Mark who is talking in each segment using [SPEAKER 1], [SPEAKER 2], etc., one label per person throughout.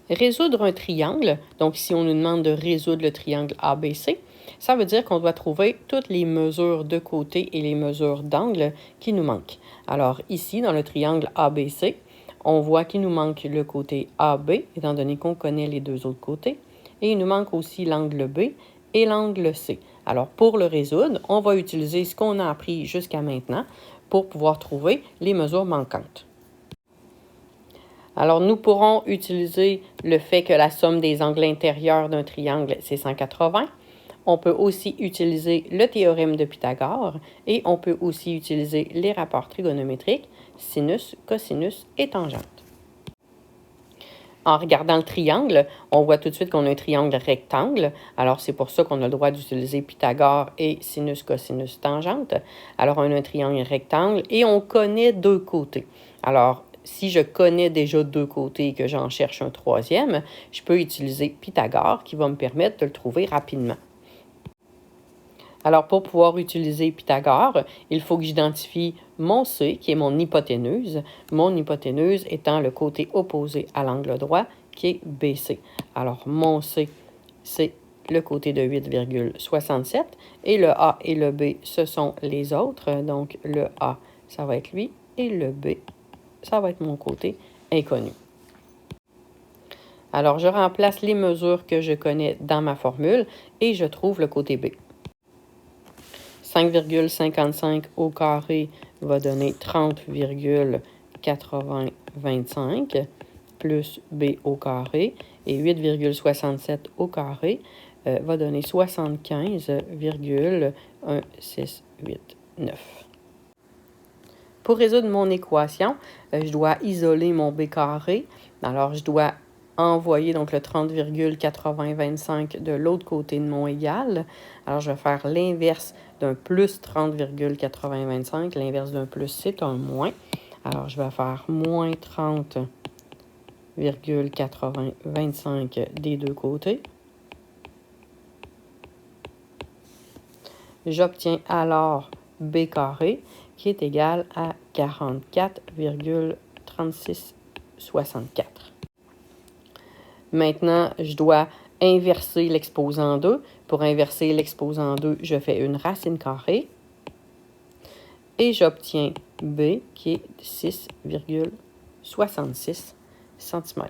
[SPEAKER 1] Résoudre un triangle, donc si on nous demande de résoudre le triangle ABC, ça veut dire qu'on doit trouver toutes les mesures de côté et les mesures d'angle qui nous manquent. Alors ici, dans le triangle ABC, on voit qu'il nous manque le côté AB, étant donné qu'on connaît les deux autres côtés, et il nous manque aussi l'angle B et l'angle C. Alors pour le résoudre, on va utiliser ce qu'on a appris jusqu'à maintenant pour pouvoir trouver les mesures manquantes. Alors, nous pourrons utiliser le fait que la somme des angles intérieurs d'un triangle, c'est 180. On peut aussi utiliser le théorème de Pythagore et on peut aussi utiliser les rapports trigonométriques, sinus, cosinus et tangente. En regardant le triangle, on voit tout de suite qu'on a un triangle rectangle. Alors, c'est pour ça qu'on a le droit d'utiliser Pythagore et sinus, cosinus, tangente. Alors, on a un triangle rectangle et on connaît deux côtés. Alors, si je connais déjà deux côtés et que j'en cherche un troisième, je peux utiliser Pythagore qui va me permettre de le trouver rapidement. Alors, pour pouvoir utiliser Pythagore, il faut que j'identifie mon C, qui est mon hypoténuse. Mon hypoténuse étant le côté opposé à l'angle droit, qui est BC. Alors, mon C, c'est le côté de 8,67. Et le A et le B, ce sont les autres. Donc, le A, ça va être lui. Et le B, ça va être mon côté inconnu. Alors, je remplace les mesures que je connais dans ma formule et je trouve le côté B. 5,55 au carré va donner 30,8025 plus B au carré et 8,67 au carré va donner 75,1689. Pour résoudre mon équation, je dois isoler mon B carré. Alors, je dois envoyer donc le 30,8025 de l'autre côté de mon égal. Alors, je vais faire l'inverse d'un plus 30,8025. L'inverse d'un plus, c'est un moins. Alors, je vais faire moins 30,8025 des deux côtés. J'obtiens alors B carré qui est égal à 44,3664. Maintenant, je dois inverser l'exposant 2. Pour inverser l'exposant 2, je fais une racine carrée. Et j'obtiens B qui est 6,66 cm.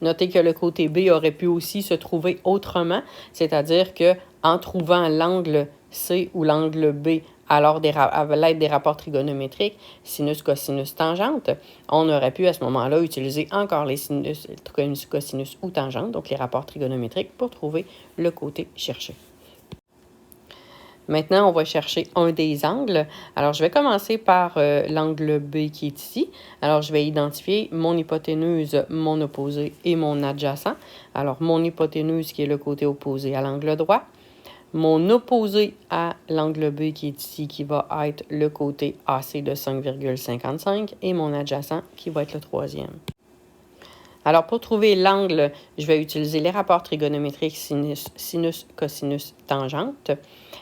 [SPEAKER 1] Notez que le côté B aurait pu aussi se trouver autrement, c'est-à-dire qu'en trouvant l'angle C ou l'angle B alors à l'aide des rapports trigonométriques, sinus, cosinus, tangente, on aurait pu à ce moment-là utiliser encore les sinus, cosinus ou tangente, donc les rapports trigonométriques, pour trouver le côté cherché. Maintenant, on va chercher un des angles. Alors, je vais commencer par l'angle B qui est ici. Alors, je vais identifier mon hypoténuse, mon opposé et mon adjacent. Alors, mon hypoténuse qui est le côté opposé à l'angle droit. Mon opposé à l'angle B qui est ici, qui va être le côté AC de 5,55 et mon adjacent qui va être le troisième. Alors, pour trouver l'angle, je vais utiliser les rapports trigonométriques sinus, cosinus, tangente.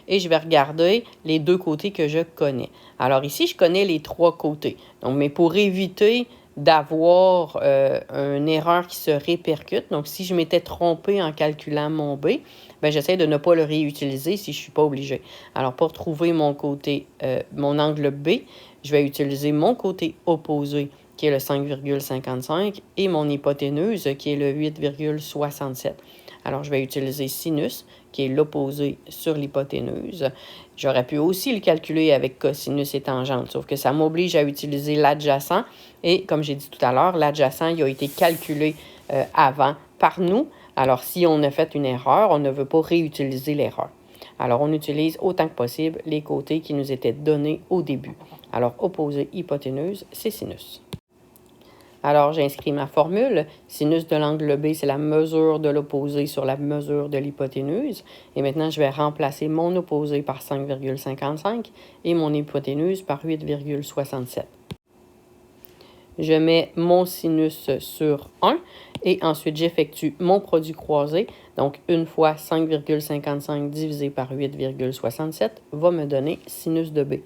[SPEAKER 1] Et je vais regarder les deux côtés que je connais. Alors ici, je connais les trois côtés. Donc, mais pour éviter d'avoir une erreur qui se répercute, donc si je m'étais trompée en calculant mon B, ben, j'essaie de ne pas le réutiliser si je ne suis pas obligée. Alors, pour trouver mon côté, mon angle B, je vais utiliser mon côté opposé, qui est le 5,55, et mon hypoténuse, qui est le 8,67. Alors, je vais utiliser sinus, qui est l'opposé sur l'hypoténuse. J'aurais pu aussi le calculer avec cosinus et tangente, sauf que ça m'oblige à utiliser l'adjacent. Et comme j'ai dit tout à l'heure, l'adjacent, il a été calculé avant par nous. Alors, si on a fait une erreur, on ne veut pas réutiliser l'erreur. Alors, on utilise autant que possible les côtés qui nous étaient donnés au début. Alors, opposé hypoténuse, c'est sinus. Alors, j'inscris ma formule. Sinus de l'angle B, c'est la mesure de l'opposé sur la mesure de l'hypoténuse. Et maintenant, je vais remplacer mon opposé par 5,55 et mon hypoténuse par 8,67. Je mets mon sinus sur 1 et ensuite j'effectue mon produit croisé. Donc, une fois 5,55 divisé par 8,67 va me donner sinus de B.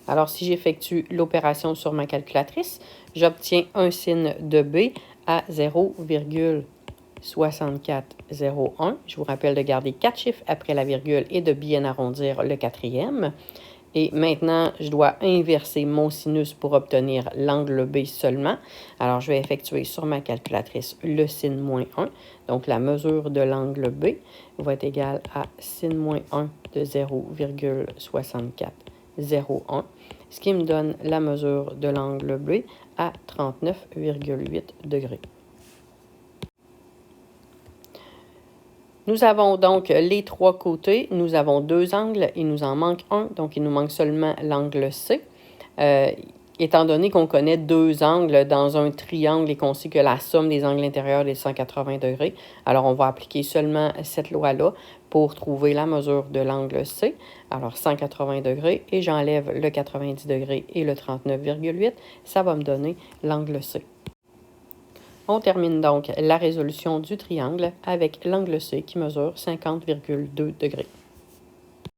[SPEAKER 1] Alors, si j'effectue l'opération sur ma calculatrice, j'obtiens un sin de B à 0,6401. Je vous rappelle de garder 4 chiffres après la virgule et de bien arrondir le quatrième. Et maintenant, je dois inverser mon sinus pour obtenir l'angle B seulement. Alors, je vais effectuer sur ma calculatrice le sin moins 1. Donc, la mesure de l'angle B va être égale à sin moins 1 de 0,6401, ce qui me donne la mesure de l'angle B à 39,8 degrés. Nous avons donc les trois côtés. Nous avons deux angles. Il nous en manque un. Donc, il nous manque seulement l'angle C. Étant donné qu'on connaît deux angles dans un triangle et qu'on sait que la somme des angles intérieurs est 180 degrés, alors on va appliquer seulement cette loi-là pour trouver la mesure de l'angle C. Alors, 180 degrés et j'enlève le 90 degrés et le 39,8. Ça va me donner l'angle C. On termine donc la résolution du triangle avec l'angle C qui mesure 50,2 degrés.